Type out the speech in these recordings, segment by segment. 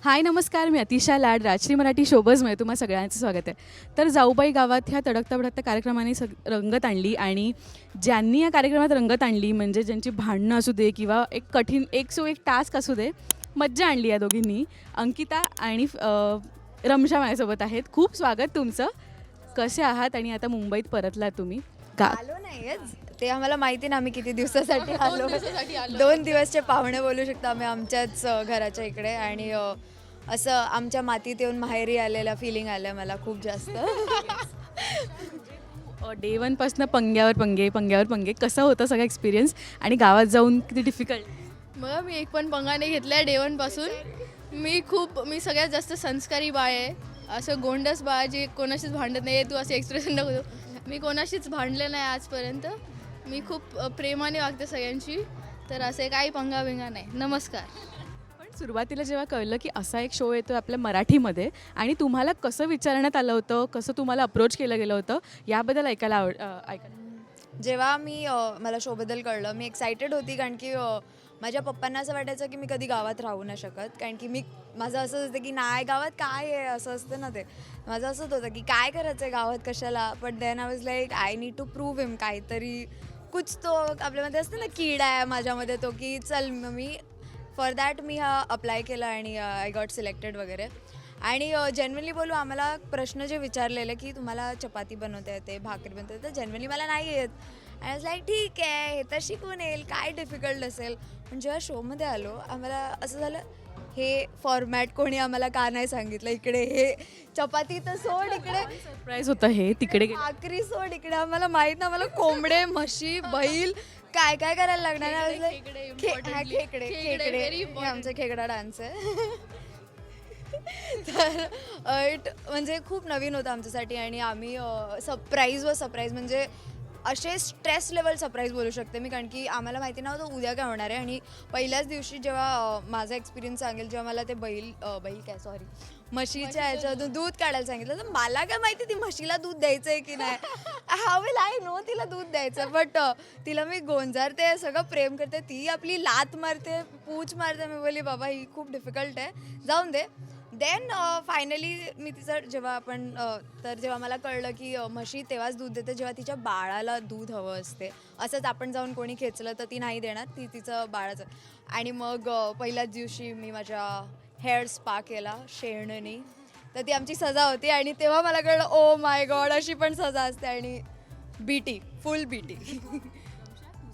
हाय नमस्कार, मी अतिशा लाड राजश्री मराठी शोबजमध्ये तुम्हा सगळ्यांचं स्वागत आहे. तर जाऊबाई गावात ह्या तडकता भडकता कार्यक्रमाने रंगत आणली आणि ज्यांनी या कार्यक्रमात रंगत आणली म्हणजे ज्यांची भांडणं असू दे किंवा एक कठीण एक टास्क असू दे, मज्जा आणली या दोघींनी. अंकिता आणि रमशा माझ्यासोबत आहेत. खूप स्वागत तुमचं. कसे आहात आणि आता मुंबईत परतलात तुम्ही? आलो नाहीच ते आम्हाला माहिती ना आम्ही किती दिवसासाठी आलो. 2 दिवसचे पाहुणे बोलू शकतो आम्ही आमच्याच घराच्या इकडे. आणि असं आमच्या मातीत येऊन माहेरी आलेला फिलिंग आलं मला खूप जास्त. डे वनपासनं पंग्यावर पंगे कसं होतं सगळं एक्सपिरियन्स आणि गावात जाऊन किती डिफिकल्ट? मग मी एक पण पंगा नाही घेतला आहे डे 1पासून. मी सगळ्यात जास्त संस्कारी बाळ आहे. असं गोंडस बाळ जे कोणाशीच भांडत नाही. तू असं एक्सप्रेशन नको देऊ. मी कोणाशीच भांडले नाही आजपर्यंत. मी खूप प्रेमाने वागते सगळ्यांशी. तर असे काही पंगा बिंगा नाही. नमस्कार. पण सुरुवातीला जेव्हा कळलं की असा एक शो येतो आपल्या मराठीमध्ये आणि तुम्हाला कसं विचारण्यात आलं होतं, कसं तुम्हाला अप्रोच केलं गेलं होतं, याबद्दल ऐकायला जेव्हा मला शोबद्दल कळलं मी एक्सायटेड होती. कारण की माझ्या पप्पांना असं वाटायचं की मी कधी गावात राहू नाही शकत. कारण की माझं असं असतं की नाही गावात काय आहे असं असतं ना. ते माझं असंच होतं की काय करायचं आहे गावात कशाला. But then I was like I need to prove him काहीतरी कुछ. तो आपल्यामध्ये असतं ना किडा आहे माझ्यामध्ये तो की चल मी फॉर दॅट मी हा अप्लाय केला आणि आय गॉट सिलेक्टेड वगैरे. आणि जेन्युअनली बोलू आम्हाला प्रश्न जे विचारलेले की तुम्हाला चपाती बनवता येते, भाकरी बनवता येते, जेन्युअनली मला नाही येत. आणि आज लाईक ठीक आहे हे तर शिकून येईल, काय डिफिकल्ट असेल. पण जेव्हा शोमध्ये आलो आम्हाला असं झालं हे फॉर्मॅट कोणी आम्हाला का नाही सांगितलं. इकडे हे चपाती तर सोड, इकडे सरप्राईज होतं हे तिकडे भाकरी सोड, इकडे आम्हाला माहीत ना आम्हाला कोंबडे म्हशी बैल काय काय करायला लागणार. खेकडे हे आमचा खेकडा डान्स आहे. तर म्हणजे खूप नवीन होतं आमच्यासाठी. आणि आम्ही सरप्राईज म्हणजे असे स्ट्रेस लेवल सरप्राईज बोलू शकते मी. कारण की आम्हाला माहिती नव्हतं उद्या काय होणार आहे. आणि पहिल्याच दिवशी जेव्हा माझा एक्सपिरियन्स सांगेल, जेव्हा मला ते म्हशीच्या ह्याच्यातून दूध काढायला सांगितलं तर मला काय माहिती ती म्हशीला दूध द्यायचं आहे की नाही. हाऊ विल आय नो तिला दूध द्यायचं. बट तिला मी गोंजारते, सगळं प्रेम करते, ती आपली लात मारते, पूछ मारते. मी बोलली बाबा ही खूप डिफिकल्ट आहे, जाऊन दे. देन फायनली मी तिचं जेव्हा मला कळलं की म्हशी तेव्हाच दूध देते जेव्हा तिच्या बाळाला दूध हवं असते. असंच आपण जाऊन कोणी खेचलं तर ती नाही देणार, ती तिचं बाळाचं. आणि मग पहिल्याच दिवशी मी माझ्या हेअर स्पा केला शेणनी. तर ती आमची सजा होती. आणि तेव्हा मला कळलं ओ माय गॉड अशी पण सजा असते. आणि फुल बीटी.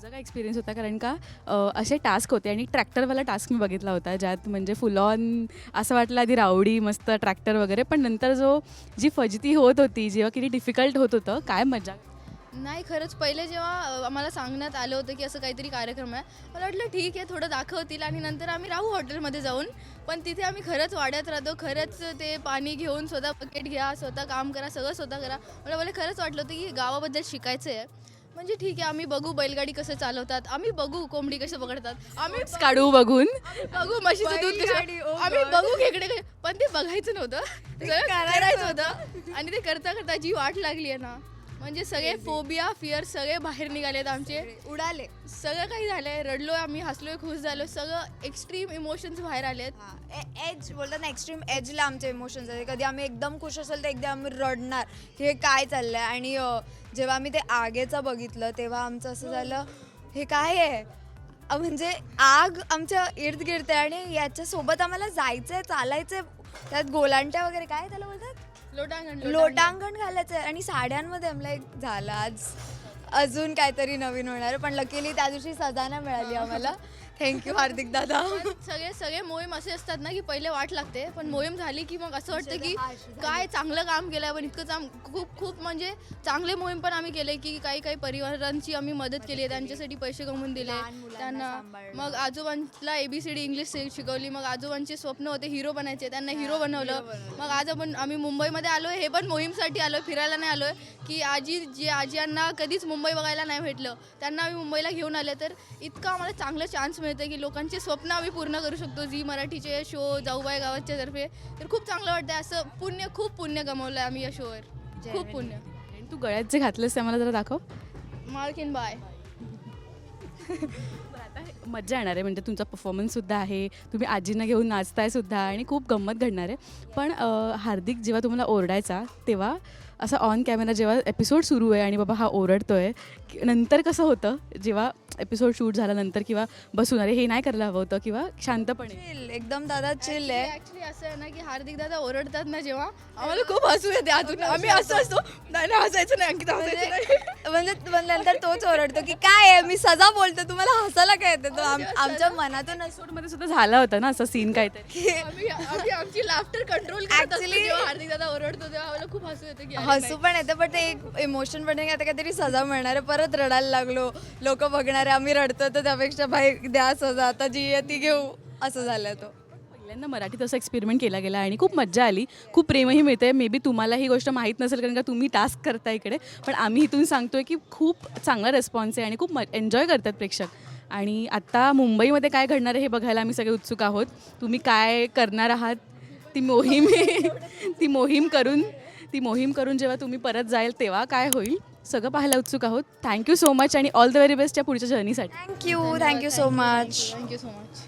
तुझा काय एक्सपिरियन्स होता? कारण का असे टास्क होते आणि ट्रॅक्टरवाला टास्क मी बघितला होता ज्यात म्हणजे फुल ऑन असं वाटलं आधी रावडी मस्त ट्रॅक्टर वगैरे, पण नंतर जी फजिती होत होती, जेव्हा किती डिफिकल्ट होत होतं, काय मजा. नाही खरंच पहिले जेव्हा आम्हाला सांगण्यात आलं होतं की असं काहीतरी कार्यक्रम आहे, मला वाटलं ठीक आहे थोडं दाखवतील आणि नंतर आम्ही राहू हॉटेलमध्ये जाऊन. पण तिथे आम्ही खरंच वाड्यात राहतो, खरंच ते पाणी घेऊन स्वतः बकेट घ्या, स्वतः काम करा, सगळं स्वतः करा. मला खरंच वाटलं होतं की गावाबद्दल शिकायचं आहे. म्हणजे ठीक आहे आम्ही बघू बैलगाडी कसं चालवतात, आम्ही बघू कोंबडी कसं पकडतात, आम्ही काढू बघून बघू म्हशीचं दूध कसं, आम्ही बघू खेकडे. पण ते बघायचं नव्हतं, करायचं होतं. आणि ते करता करता जी वाट लागली आहे ना, म्हणजे सगळे फोबिया फिअर सगळे बाहेर निघालेत आमचे, उडाले. सगळं काही झालंय. रडलोय आम्ही, हसलोय, खुश झालो, सगळं एक्स्ट्रीम इमोशन्स बाहेर आलेत. एज बोलतात ना, एक्स्ट्रीम एजला आमचे इमोशन्स आहेत. कधी आम्ही एकदम खुश असेल तर एकदम आम्ही रडणार की हे काय चाललंय. आणि जेव्हा आम्ही ते आगीचं बघितलं तेव्हा आमचं असं झालं हे काय आहे. म्हणजे आग आमच्या इर्द गिर्द आहे आणि याच्यासोबत आम्हाला जायचंय, चालायचंय. त्यात गोलांट्या वगैरे काय त्याला बोलतात, लोटांगण घालायचं आहे. आणि साड्यांमध्ये आम्हाला एक झालं आज अजून काहीतरी नवीन होणार. पण लकीली त्या दिवशी सजा नाही मिळाली आम्हाला. थँक्यू हार्दिक दादा. सगळे मोहीम असे असतात ना की पहिले वाट लागते, पण मोहीम झाली की मग असं वाटतं की काय चांगलं काम केलं. पण इतकं खूप म्हणजे चांगले मोहीम पण आम्ही केले की काही परिवारांची आम्ही मदत केली आहे, त्यांच्यासाठी पैसे कमवून दिले त्यांना. मग आजोबांना ABCD इंग्लिश शिकवली. मग आजोबांचे स्वप्न होते हिरो बनायचे, त्यांना हिरो बनवलं. मग आज आम्ही मुंबईमध्ये आलो आहे, हे पण मोहीमसाठी आलो, फिरायला नाही आलो आहे. की आजींना कधीच मुंबई बघायला नाही भेटलं, त्यांना आम्ही मुंबईला घेऊन आले. तर इतकं आम्हाला चांगलं चान्स मिळतं की लोकांचे स्वप्न आम्ही पूर्ण करू शकतो. झी मराठीचे शो जाऊबाई गावाच्या तर्फे. तर खूप चांगलं वाटतं. असं खूप पुण्य गमावलं आम्ही या शोवर, खूप पुण्य. आणि तू गळ्यात जे घातलंस ते मला जरा दाखव. मालकीन बाय. आता मज्जा येणार आहे, म्हणजे तुमचा परफॉर्मन्ससुद्धा आहे, तुम्ही आजींना घेऊन नाचताय सुद्धा आणि खूप गंमत घडणार आहे. पण हार्दिक जेव्हा तुम्हाला ओरडायचा तेव्हा असं ऑन कॅमेरा जेव्हा एपिसोड सुरू आहे आणि बाबा हा ओरडतोय, नंतर कसं होतं जेव्हा एपिसोड शूट झाल्यानंतर, किंवा बसून अरे हे नाही करायला हवं होतं, किंवा शांतपणे? चिल, एकदम दादा चिल आहे. ऍक्च्युली असं आहे ना की हार्दिक दादा ओरडतात ना जेव्हा, आम्हाला खूप हसू येते आतून. आम्ही असं असतो, नाही हसायचं नाही, अंकिता हसायचं नाही. म्हणजे नंतर तोच ओरडतो की काय आहे, मी सजा बोलतो, तुम्हाला हसायला काय येते? तो आमच्या मनातून एपिसोडमध्ये सुद्धा झाला होता ना असा सीन काहीतरी. आम्ही आमची लाफ्टर कंट्रोल करत असतो Actually- जेव्हा हार्दिक दादा ओरडतो तेव्हा आम्हाला खूप हसू येतं की अरे हसू पण येतं, पण ते एक इमोशन पण आहे की आता काहीतरी सजा मिळणार आहे. परत रडायला लागलो, लोक बघणार आहे, आम्ही रडतो, तर त्यापेक्षा भाई द्या सजा, आता जी आहे ती घेऊ, असं झालं तो. पहिल्यांदा मराठीत असा एक्सपेरिमेंट केला गेला आणि खूप मज्जा आली, खूप प्रेमही मिळते. मे बी तुम्हाला ही गोष्ट माहीत नसेल कारण का तुम्ही टास्क करता इकडे, पण आम्ही इथून सांगतोय की खूप चांगला रिस्पॉन्स आहे आणि खूप एन्जॉय करतात प्रेक्षक. आणि आत्ता मुंबईमध्ये काय घडणार आहे हे बघायला आम्ही सगळे उत्सुक आहोत. तुम्ही काय करणार आहात ती मोहीम करून जेव्हा तुम्ही परत जाईल तेव्हा काय होईल सगळं पाहायला उत्सुक आहोत. थँक्यू सो मच आणि ऑल द व्हेरी बेस्ट या पुढच्या जर्नीसाठी. Thank you so much. Thank you so much.